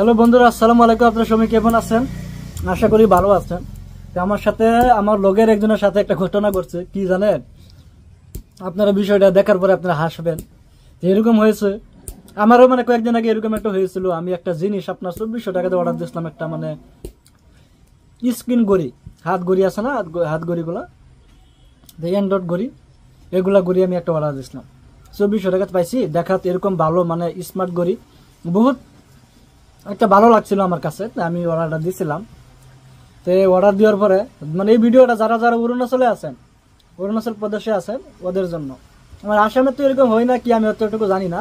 Hello বন্ধুরা, আসসালামু আলাইকুম। আপনারা সবাই কেমন আছেন? আশা করি ভালো আছেন। আমার সাথে আমার লগের একজনের সাথে একটা ঘটনা ঘটছে। কি জানেন, আপনারা বিষয়টা দেখার পরে আপনারা হাসবেন। এরকম হয়েছে আমারও, মানে কয়েকদিন আগে এরকম একটা হয়েছিল। আমি একটা জিনিস আপনার 2400 টাকাতে অর্ডার দিয়েছিলাম, একটা মানে স্ক্রিন ঘড়ি, হাত ঘড়ি আছে না, হাত ঘড়িগুলা, অ্যান্ড্রয়েড ঘড়ি, এগুলা ঘড়ি আমি একটা অর্ডার দিয়েছিলাম। 2400 টাকাতে পাইছি। দেখাতে এরকম ভালো, মানে স্মার্ট ঘড়ি, বহুত একটা ভালো লাগছিল আমার কাছে। আমি অর্ডারটা দিয়েছিলাম। তো অর্ডার দেওয়ার পরে, মানে এই ভিডিওটা যারা যারা অরুণাচলে আছেন, অরুণাচল প্রদেশে আছেন, ওদের জন্য। আমার আসামে তো এরকম হয় না কি, আমি অতটুকু জানি না।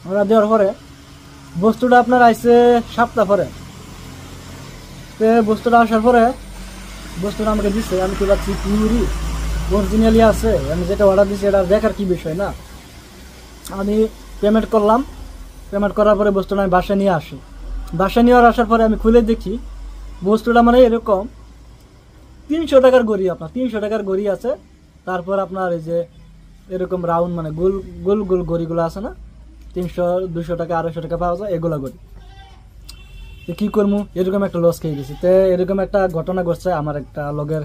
অর্ডার দেওয়ার পরে বস্তুটা আপনার আইসে সপ্তাহ পরে। তো বস্তুটা আসার পরে বস্তুটা আমাকে দিচ্ছে, আমি তো ভাবছি পিউরি অরিজিনালি আছে। আমি যেটা অর্ডার দিচ্ছি এটা দেখার কি বিষয় না। আমি পেমেন্ট করলাম। পেমেন্ট করার পরে বস্তুটা আমি বাসায় নিয়ে আসি। বাসায় নিয়ে আসার পরে আমি খুলে দেখি বস্তুটা মানে এরকম 300 টাকার ঘড়ি, আপনার 300 টাকার ঘড়ি আছে। তারপর আপনার এই যে এরকম রাউন্ড, মানে গোল গোল গোল ঘড়িগুলো আছে না, 300, 200 টাকা, 250 টাকা পাওয়া যায়, এগুলো ঘড়ি। তো কী করবো, এরকম একটা লস খেয়ে গেছি। তো এরকম একটা ঘটনা ঘটছে আমার একটা লগের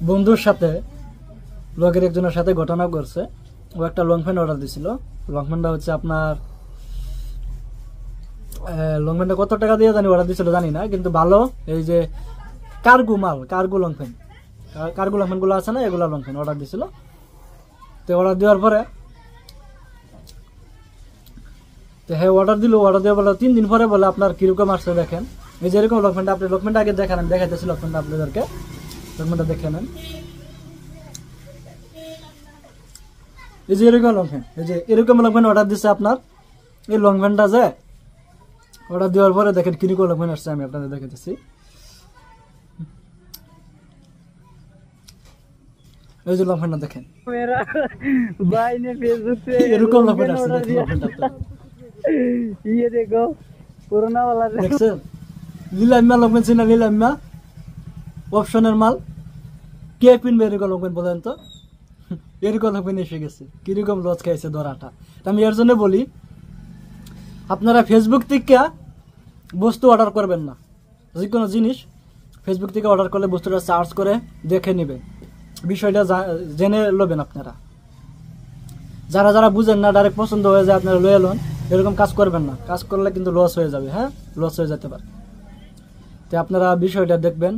বন্ধুর সাথে, লগের একজনের সাথে ঘটনা ঘটছে। ও একটা লং প্যান্ট অর্ডার দিছিল। লং প্যান্টটা হচ্ছে আপনার লং প্যান্টটা কত টাকা দিয়ে জানি অর্ডার দিছিল জানি না, কিন্তু ভালো। এই যে কার্গো মাল, cargo long pant, cargo long প্যান্টগুলো আছে না, এগুলো লং প্যান্ট অর্ডার দিছিল। তো অর্ডার দেওয়ার পরে তো হ্যাঁ অর্ডার দিল। অর্ডার দেওয়া বলে 3 দিন পরে বলে আপনার কিরকম আসছে দেখেন। এই যে এরকম লং প্যান্ট, আপনি লং প্যান্টটা আগে দেখান, আমি দেখাইতেছি লং প্যান্টটা আপনাদেরকে। লং প্যান্টটা দেখে নেন। এই যে এরকম লং প্যান্ট, এই যে এরকম লং প্যান্ট অর্ডার দিচ্ছে আপনার। এই লং প্যান্টটা যে অর্ডার দেওয়ার পরে দেখেন কিরকম লং প্যান্ট আসছে, আমি আপনাদের দেখাইতেছি। এই যে লং প্যান্টটা দেখেন, भाई ने फेसबुक पे এরকম লং প্যান্ট আসছে। ऑर्डर दिया। ये देखो कोरोना वाला দেখছেন, লীলাম্মা লং প্যান্ট ছিল, লীলাম্মা অপশনের মাল। কে কিনবে এরকম লং প্যান্ট বলেন তো? এরকম লং প্যান্ট এসে গেছে। কিরকম লস খাইছে ধরাটা। আমি এর জন্য বলি, আপনারা ফেসবুক থেকে বস্তু অর্ডার করবেন না। যে কোনো জিনিস ফেসবুক থেকে অর্ডার করলে বস্তুটা সার্চ করে দেখে নেবেন, বিষয়টা জেনে নেবেন আপনারা। যারা যারা বুঝেন না, ডাইরেক্ট পছন্দ হয়ে যায় আপনারা লয়ে এলেন, এরকম কাজ করবেন না। কাজ করলে কিন্তু লস হয়ে যাবে। হ্যাঁ, লস হয়ে যেতে পারে। তো আপনারা বিষয়টা দেখবেন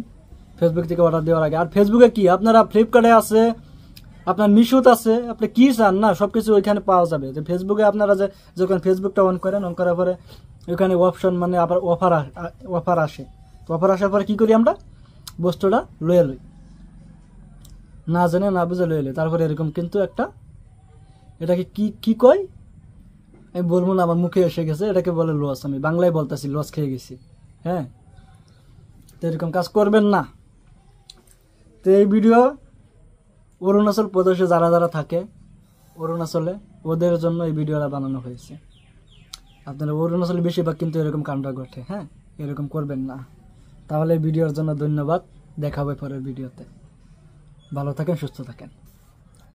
ফেসবুক থেকে অর্ডার দেওয়ার আগে। আর ফেসবুকে কি, আপনারা ফ্লিপকার্টে আছে, আপনার মিশোতে আছে, আপনি কি চান না সব কিছু ওইখানে পাওয়া যাবে। যে ফেসবুকে আপনারা যে যখন ফেসবুকটা অন করেন, অন করার পরে ওইখানে অপশন, মানে আবার অফার আসে। তো অফার আসার পরে কি করি, আমরা বস্তুটা লয়ে লই, না জেনে না বুঝে লয়ে লই। তারপরে এরকম কিন্তু একটা, এটাকে কি কি কয় আমি বলবো না, আমার মুখে এসে গেছে। এটাকে বলে লস। আমি বাংলায় বলতেছি, লস খেয়ে গেছি। হ্যাঁ, তো এরকম কাজ করবেন না। তো এই ভিডিও অরুণাচল প্রদেশে যারা যারা থাকে, অরুণাচলে, ওদের জন্য এই ভিডিওটা বানানো হয়েছে। আপনারা অরুণাচলে বেশিরভাগ কিন্তু এরকম কাণ্ড ঘটে। হ্যাঁ, এরকম করবেন না। তাহলে ভিডিওর জন্য ধন্যবাদ। দেখা হবে পরের ভিডিওতে। ভালো থাকেন, সুস্থ থাকেন।